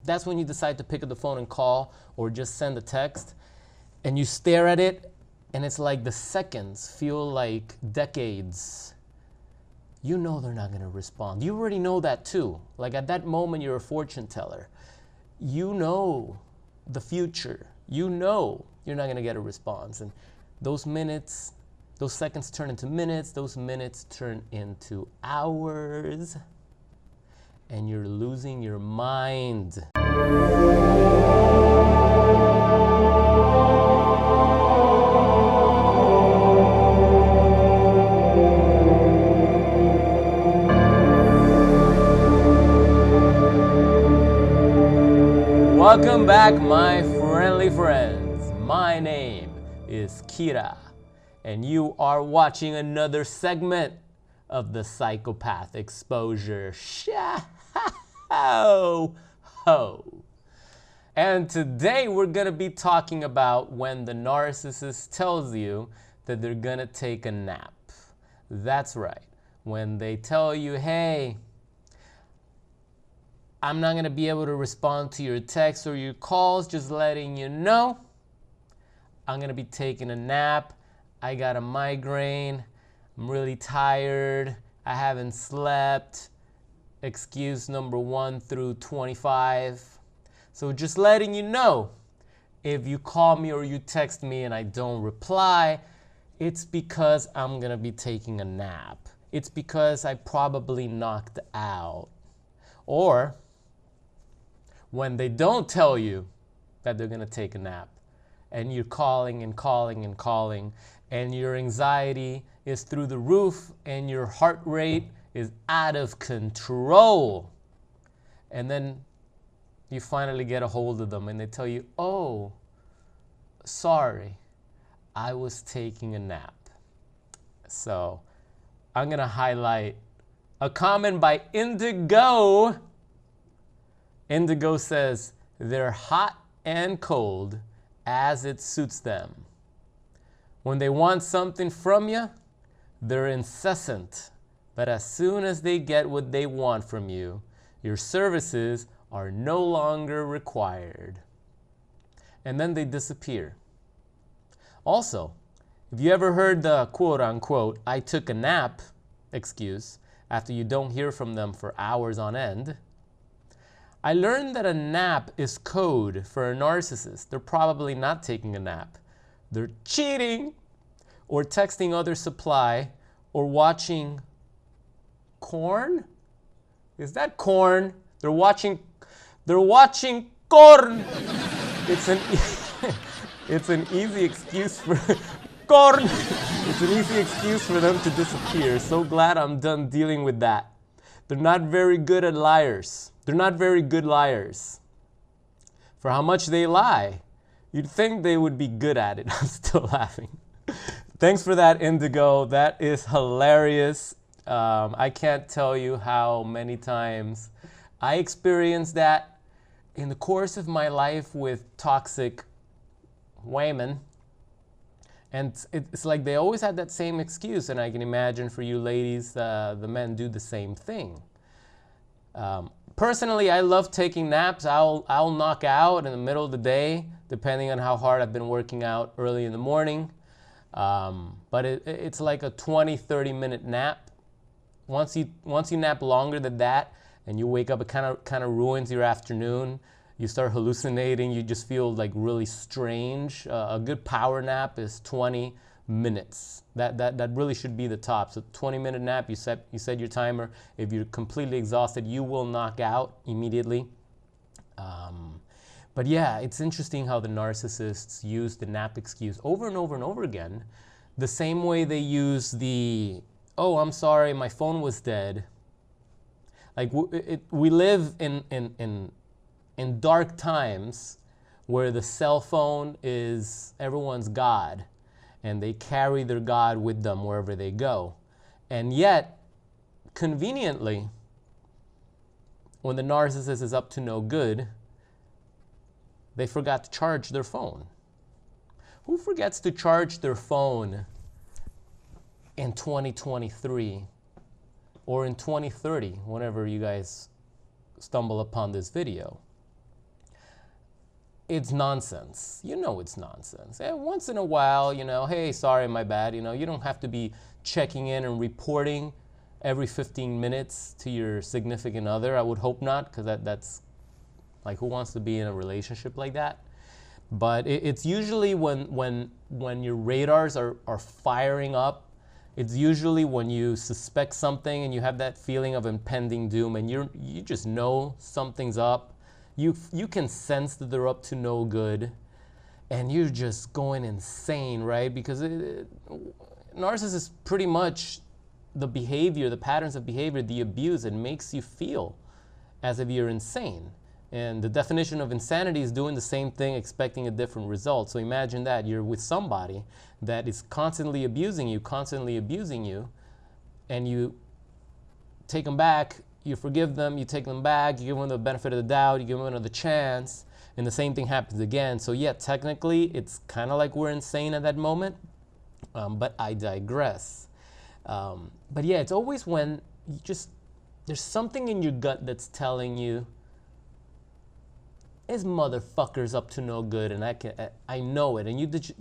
that's when you decide to pick up the phone and call or just send a text, and you stare at it, and it's like the seconds feel like decades. You know they're not going to respond. You already know that too. Like at that moment, you're a fortune teller. You know the future. You know you're not going to get a response. And those minutes, those seconds turn into minutes. Those minutes turn into hours. And you're losing your mind. Welcome back, my friendly friends. My name is Kira, and you are watching another segment of the Psychopath Exposure Show. And today we're gonna be talking about when the narcissist tells you that they're gonna take a nap. That's right. When they tell you, hey, I'm not gonna be able to respond to your texts or your calls, just letting you know. I'm gonna be taking a nap. I got a migraine. I'm really tired. I haven't slept. Excuse number 1 through 25. So just letting you know, if you call me or you text me and I don't reply, it's because I'm gonna be taking a nap. It's because I probably knocked out. Or when they don't tell you that they're gonna take a nap, and you're calling and calling and calling, and your anxiety is through the roof, and your heart rate is out of control. And then you finally get a hold of them and they tell you, oh, sorry, I was taking a nap. So I'm gonna highlight a comment by Indigo. Indigo says, they're hot and cold as it suits them. When they want something from you, they're incessant. But as soon as they get what they want from you, your services are no longer required. And then they disappear. Also, if you ever heard the quote unquote, I took a nap excuse after you don't hear from them for hours on end, I learned that a nap is code for a narcissist. They're probably not taking a nap. They're cheating or texting other supply or watching corn? Is that corn? They're watching corn. It's an easy excuse for corn. It's an easy excuse for them to disappear. So glad I'm done dealing with that. They're not very good at liars. They're not very good liars. For how much they lie, you'd think they would be good at it. I'm still laughing. Thanks for that, Indigo. That is hilarious. I can't tell you how many times I experienced that in the course of my life with toxic women. And it's like they always had that same excuse, and I can imagine for you ladies, the men do the same thing. Personally, I love taking naps. I'll knock out in the middle of the day, depending on how hard I've been working out early in the morning. But it's like a 20-30 minute nap. Once you nap longer than that, and you wake up, it kind of ruins your afternoon. You start hallucinating. You just feel like really strange. A good power nap is 20 minutes. That really should be the top. So 20-minute nap. You set your timer. If you're completely exhausted, you will knock out immediately. But yeah, it's interesting how the narcissists use the nap excuse over and over and over again, the same way they use the, oh, I'm sorry, my phone was dead. Like we live in dark times where the cell phone is everyone's God, and they carry their God with them wherever they go. And yet, conveniently, when the narcissist is up to no good, they forgot to charge their phone. Who forgets to charge their phone in 2023 or in 2030, whenever you guys stumble upon this video? it's nonsense. You know it's nonsense. And once in a while, you know, hey, sorry, my bad. You know, you don't have to be checking in and reporting every 15 minutes to your significant other. I would hope not, because that's like, who wants to be in a relationship like that? But it's usually when your radars are firing up. It's usually when you suspect something and you have that feeling of impending doom, and you just know something's up. You can sense that they're up to no good, and you're just going insane, right? Because narcissists is pretty much the behavior, the patterns of behavior, the abuse. It makes you feel as if you're insane. And the definition of insanity is doing the same thing, expecting a different result. So imagine that you're with somebody that is constantly abusing you, and you take them back, you forgive them, you take them back, you give them the benefit of the doubt, you give them another chance, and the same thing happens again. So yeah, technically, it's kind of like we're insane at that moment, but I digress. But yeah, it's always when there's something in your gut that's telling you, this motherfucker's up to no good, and I know it. And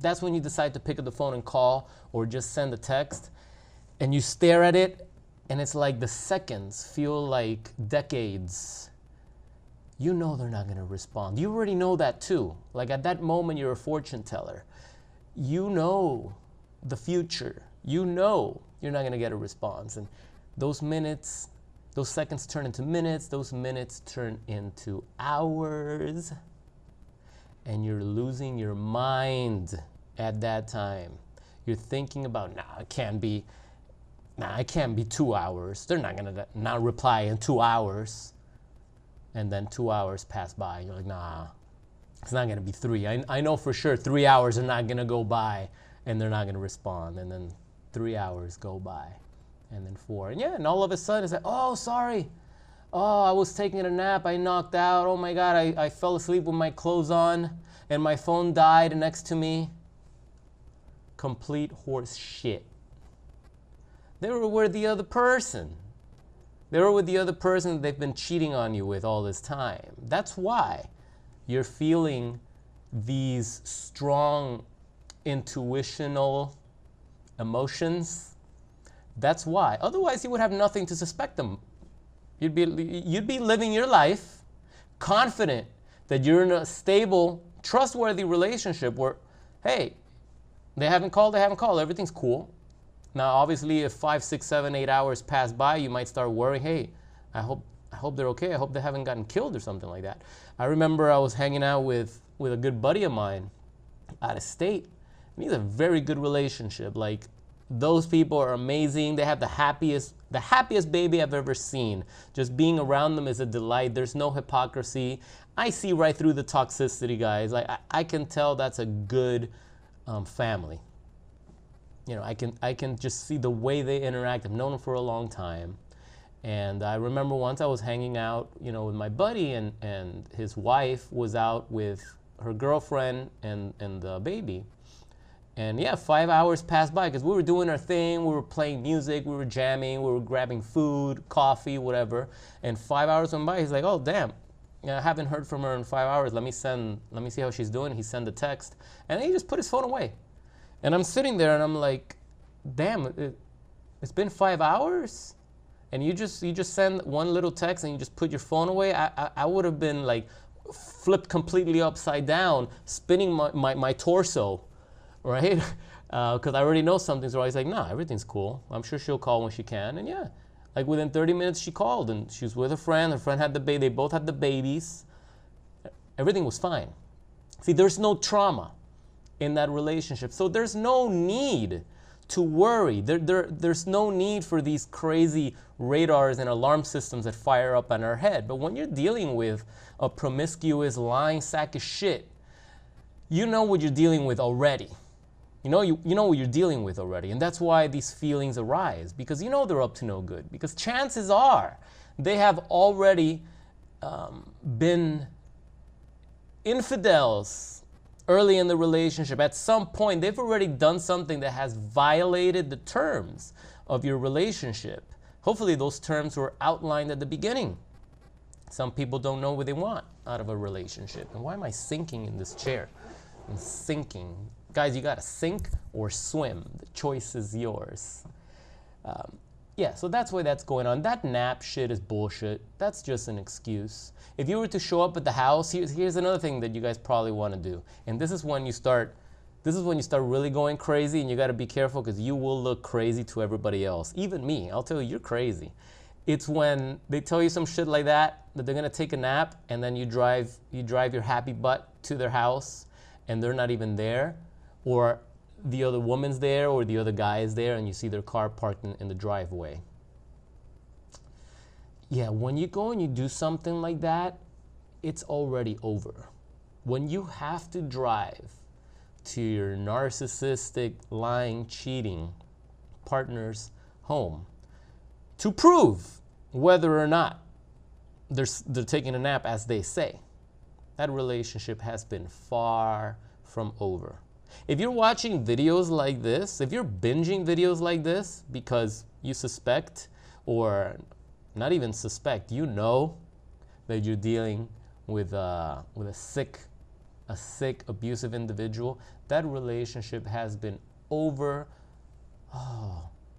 that's when you decide to pick up the phone and call, or just send a text, and you stare at it, and it's like the seconds feel like decades. You know they're not gonna respond. You already know that too. Like at that moment, you're a fortune teller. You know the future. You know you're not gonna get a response. And those minutes, those seconds turn into minutes, those minutes turn into hours, and you're losing your mind at that time. You're thinking about, it can't be 2 hours. They're not gonna not reply in 2 hours. And then 2 hours pass by, and you're like, nah, it's not gonna be 3. I know for sure 3 hours are not gonna go by, and they're not gonna respond. And then 3 hours go by. And then 4. And yeah, and all of a sudden it's like, oh, sorry. Oh, I was taking a nap. I knocked out. Oh my God, I fell asleep with my clothes on and my phone died next to me. Complete horse shit. They were with the other person. They were with the other person that they've been cheating on you with all this time. That's why you're feeling these strong intuitional emotions. That's why. Otherwise, you would have nothing to suspect them. You'd be living your life confident that you're in a stable, trustworthy relationship where, hey, they haven't called, everything's cool. Now, obviously, if 5, 6, 7, 8 hours pass by, you might start worrying, hey, I hope they're okay. I hope they haven't gotten killed or something like that. I remember I was hanging out with a good buddy of mine out of state, and he's a very good relationship. Like, those people are amazing. They have the happiest baby I've ever seen. Just being around them is a delight. There's no hypocrisy. I see right through the toxicity, guys. Like I can tell that's a good family. You know, I can just see the way they interact. I've known them for a long time. And I remember once I was hanging out, you know, with my buddy, and his wife was out with her girlfriend and the baby. And yeah, 5 hours passed by because we were doing our thing. We were playing music, we were jamming, we were grabbing food, coffee, whatever. And 5 hours went by. He's like, oh, damn, I haven't heard from her in 5 hours. Let me see how she's doing. He sent a text. And then he just put his phone away. And I'm sitting there and I'm like, damn, it's been 5 hours? And you just send one little text and you just put your phone away? I would have been like flipped completely upside down, spinning my torso. Right? Because I already know something's wrong. He's like, nah, everything's cool. I'm sure she'll call when she can. And yeah, like within 30 minutes she called, and she was with her friend. Her friend had the baby. They both had the babies. Everything was fine. See, there's no trauma in that relationship. So there's no need to worry. There's no need for these crazy radars and alarm systems that fire up on our head. But when you're dealing with a promiscuous, lying sack of shit, you know what you're dealing with already. You know what you're dealing with already. And that's why these feelings arise, because you know they're up to no good. Because chances are they have already been infidels early in the relationship. At some point, they've already done something that has violated the terms of your relationship. Hopefully those terms were outlined at the beginning. Some people don't know what they want. out of a relationship. And why am I sinking in this chair? I'm sinking. Guys, you gotta sink or swim. The choice is yours. Yeah, so that's why that's going on. That nap shit is bullshit. That's just an excuse. If you were to show up at the house, here's another thing that you guys probably want to do. And this is when you start really going crazy, and you got to be careful because you will look crazy to everybody else. Even me, I'll tell you, you're crazy. It's when they tell you some shit like that they're going to take a nap, and then you drive your happy butt to their house, and they're not even there. Or the other woman's there or the other guy is there, and you see their car parked in the driveway. Yeah, when you go and you do something like that, it's already over. When you have to drive to your narcissistic, lying, cheating partner's home to prove whether or not they're taking a nap, as they say, that relationship has been far from over. If you're watching videos like this, if you're binging videos like this because you suspect, or not even suspect, you know that you're dealing with a sick, abusive individual, that relationship has been over,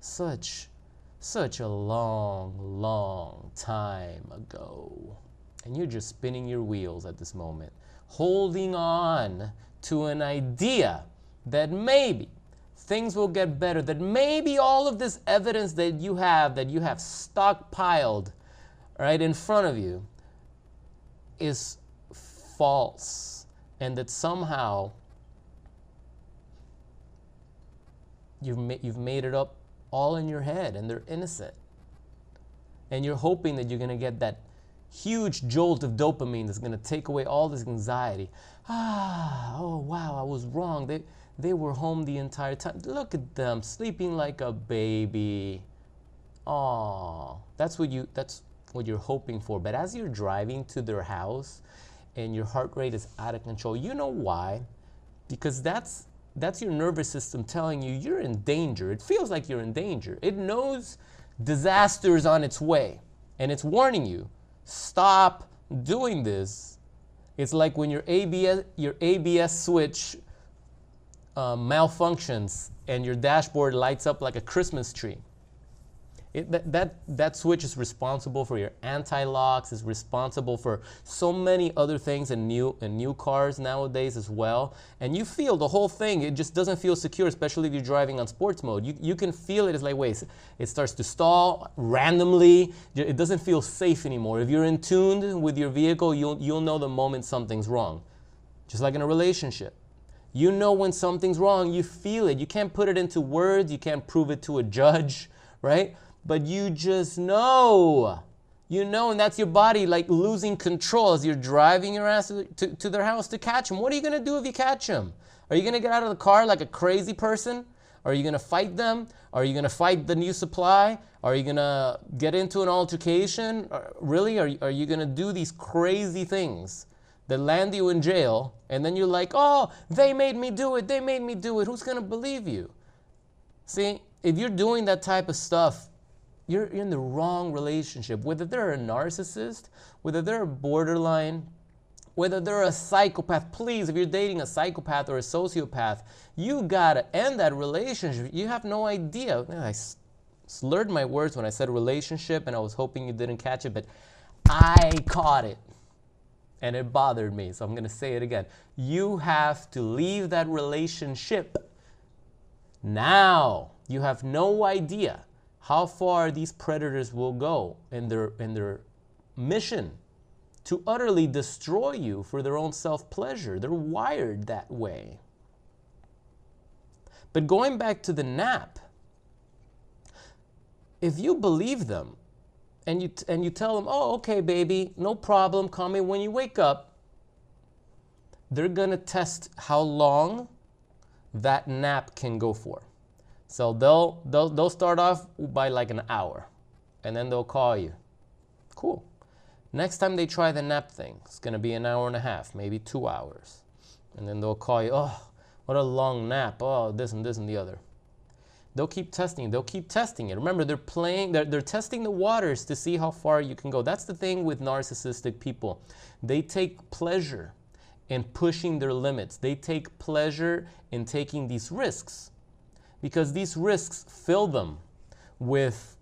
such a long time ago. And you're just spinning your wheels at this moment, holding on to an idea that maybe things will get better, that maybe all of this evidence that you have stockpiled right in front of you is false, and that somehow you've made it up all in your head and they're innocent. And you're hoping that you're going to get that huge jolt of dopamine that's going to take away all this anxiety. Oh wow, I was wrong. They were home the entire time. Look at them sleeping like a baby. Oh, that's what you're hoping for. But as you're driving to their house and your heart rate is out of control, you know why? Because that's your nervous system telling you you're in danger. It feels like you're in danger. It knows disaster is on its way, and it's warning you, stop doing this. It's like when your ABS switch malfunctions and your dashboard lights up like a Christmas tree. That switch is responsible for your anti-locks, is responsible for so many other things in new cars nowadays as well. And you feel the whole thing, it just doesn't feel secure, especially if you're driving on sports mode. You can feel it. It's like, wait, it starts to stall randomly. It doesn't feel safe anymore. If you're in tune with your vehicle, you'll know the moment something's wrong. Just like in a relationship. You know when something's wrong, you feel it. You can't put it into words, you can't prove it to a judge, right? But you just know. You know, and that's your body like losing control as you're driving your ass to their house to catch them. What are you going to do if you catch them? Are you going to get out of the car like a crazy person? Are you going to fight them? Are you going to fight the new supply? Are you going to get into an altercation? Really? Are you going to do these crazy things that land you in jail? And then you're like, oh, they made me do it. They made me do it. Who's going to believe you? See, if you're doing that type of stuff, you're in the wrong relationship. Whether they're a narcissist, whether they're a borderline, whether they're a psychopath. Please, if you're dating a psychopath or a sociopath, you gotta end that relationship. You have no idea. I slurred my words when I said relationship, and I was hoping you didn't catch it, but I caught it. And it bothered me, so I'm gonna say it again. You have to leave that relationship now. You have no idea how far these predators will go in their mission to utterly destroy you for their own self-pleasure. They're wired that way. But going back to the nap, if you believe them and you tell them, oh, okay, baby, no problem, call me when you wake up, they're gonna test how long that nap can go for. So they'll start off by like an hour, and then they'll call you. Cool. Next time they try the nap thing, it's gonna be an hour and a half, maybe 2 hours. And then they'll call you, oh, what a long nap, oh, this and this and the other. They'll keep testing it. They'll keep testing it. Remember, they're testing the waters to see how far you can go. That's the thing with narcissistic people. They take pleasure in pushing their limits. They take pleasure in taking these risks because these risks fill them with,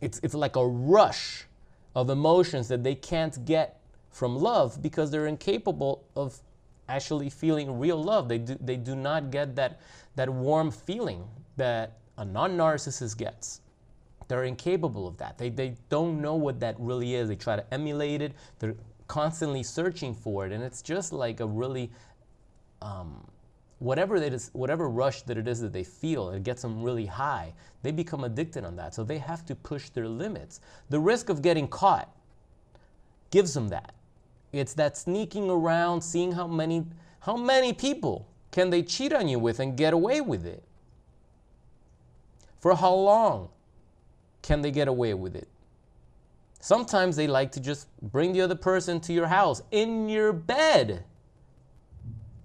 it's like a rush of emotions that they can't get from love because they're incapable of actually feeling real love. They do not get that warm feeling that a non-narcissist gets. They're incapable of that. They don't know what that really is. They try to emulate it. They're constantly searching for it, and it's just like a really whatever rush that it is that they feel, it gets them really high. They become addicted on that, so they have to push their limits. The risk of getting caught gives them that. It's that sneaking around, seeing how many people can they cheat on you with and get away with it. For how long can they get away with it? Sometimes they like to just bring the other person to your house, in your bed,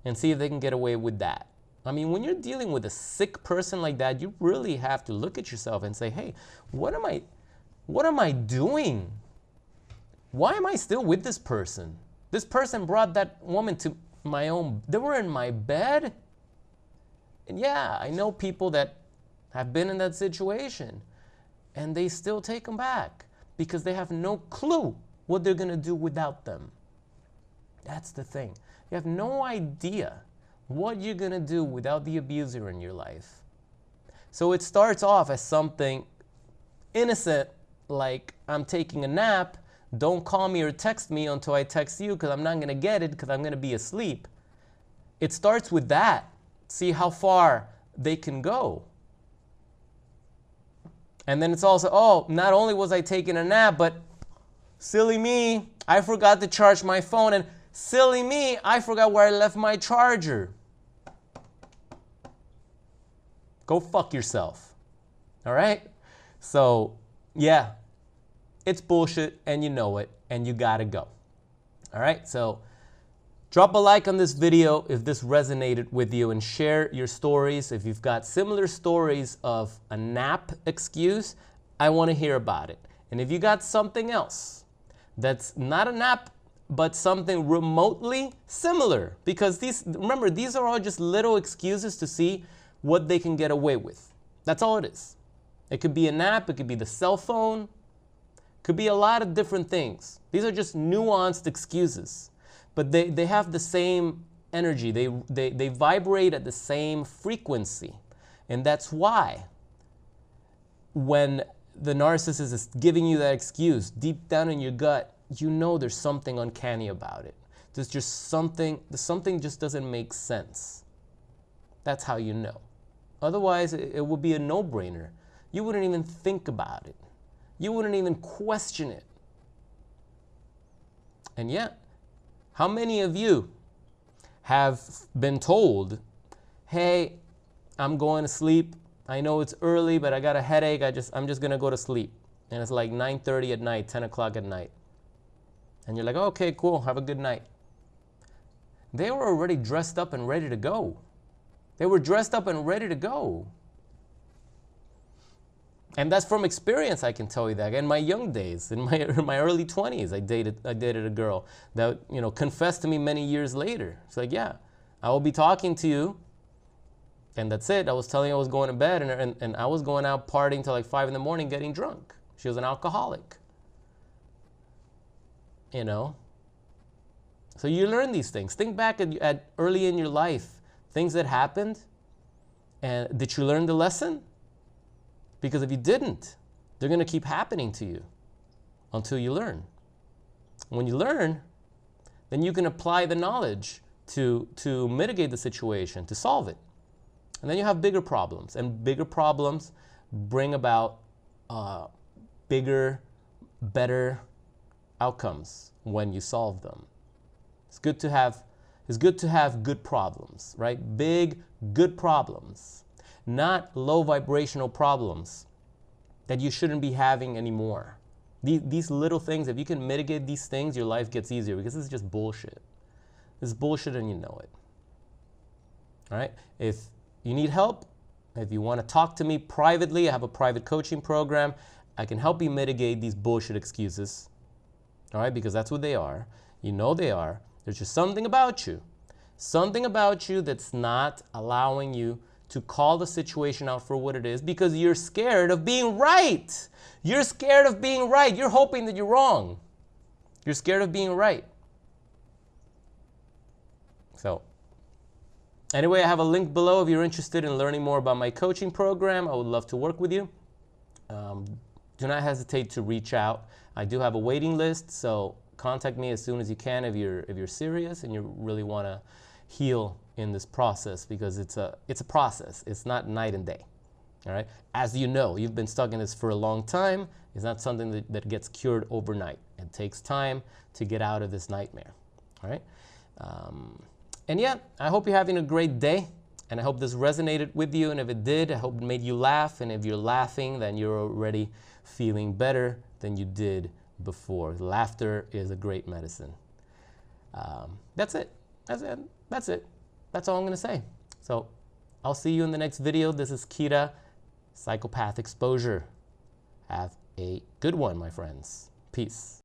and see if they can get away with that. I mean, when you're dealing with a sick person like that, you really have to look at yourself and say, hey, what am I doing? Why am I still with this person? This person brought that woman to they were in my bed. And yeah, I know people that have been in that situation, and they still take them back because they have no clue what they're going to do without them. That's the thing. You have no idea what you're going to do without the abuser in your life. So it starts off as something innocent, like I'm taking a nap. Don't call me or text me until I text you because I'm not going to get it because I'm going to be asleep. It starts with that. See how far they can go. And then it's also, oh, not only was I taking a nap, but silly me, I forgot to charge my phone, and silly me, I forgot where I left my charger. Go fuck yourself. All right? So, yeah, it's bullshit, and you know it, and you gotta go. All right? So, drop a like on this video if this resonated with you, and share your stories. If you've got similar stories of a nap excuse, I want to hear about it. And if you got something else that's not a nap, but something remotely similar, because remember, these are all just little excuses to see what they can get away with. That's all it is. It could be a nap, it could be the cell phone, could be a lot of different things. These are just nuanced excuses. But they have the same energy. They vibrate at the same frequency. And that's why when the narcissist is giving you that excuse, deep down in your gut, you know there's something uncanny about it. There's just something just doesn't make sense. That's how you know. Otherwise, it would be a no-brainer. You wouldn't even think about it. You wouldn't even question it. And yet, how many of you have been told, hey, I'm going to sleep. I know it's early, but I got a headache. I'm just going to go to sleep. And it's like 9:30 at night, 10 o'clock at night. And you're like, okay, cool. Have a good night. They were already dressed up and ready to go. They were dressed up and ready to go. And that's from experience, I can tell you that. In my young days, in my early 20s, I dated a girl that, confessed to me many years later. It's like, yeah, I will be talking to you, and that's it. I was telling her I was going to bed, and I was going out partying till like 5 in the morning getting drunk. She was an alcoholic. So you learn these things. Think back at early in your life, things that happened, and did you learn the lesson? Because if you didn't, they're going to keep happening to you until you learn. When you learn, then you can apply the knowledge to mitigate the situation, to solve it. And then you have bigger problems. And bigger problems bring about bigger, better outcomes when you solve them. It's good to have good problems, right? Big, good problems. Not low vibrational problems that you shouldn't be having anymore. These little things, if you can mitigate these things, your life gets easier, because this is just bullshit. This is bullshit and you know it. All right? If you need help, If you want to talk to me privately, I have a private coaching program. I can help you mitigate these bullshit excuses. All right, because that's what they are. You know they are. There's just something about you that's not allowing you to call the situation out for what it is because you're scared of being right. You're scared of being right. You're hoping that you're wrong. You're scared of being right. So, anyway, I have a link below if you're interested in learning more about my coaching program. I would love to work with you. Do not hesitate to reach out. I do have a waiting list, so contact me as soon as you can if you're serious and you really want to heal in this process, because it's a process. It's not night and day. All right. As you know, you've been stuck in this for a long time. It's not something that gets cured overnight. It takes time to get out of this nightmare. All right. And yeah, I hope you're having a great day, and I hope this resonated with you. And if it did, I hope it made you laugh. And if you're laughing, then you're already feeling better than you did before. Laughter is a great medicine. That's it. That's all I'm going to say. So I'll see you in the next video. This is Kira, Psychopath Exposure. Have a good one, my friends. Peace.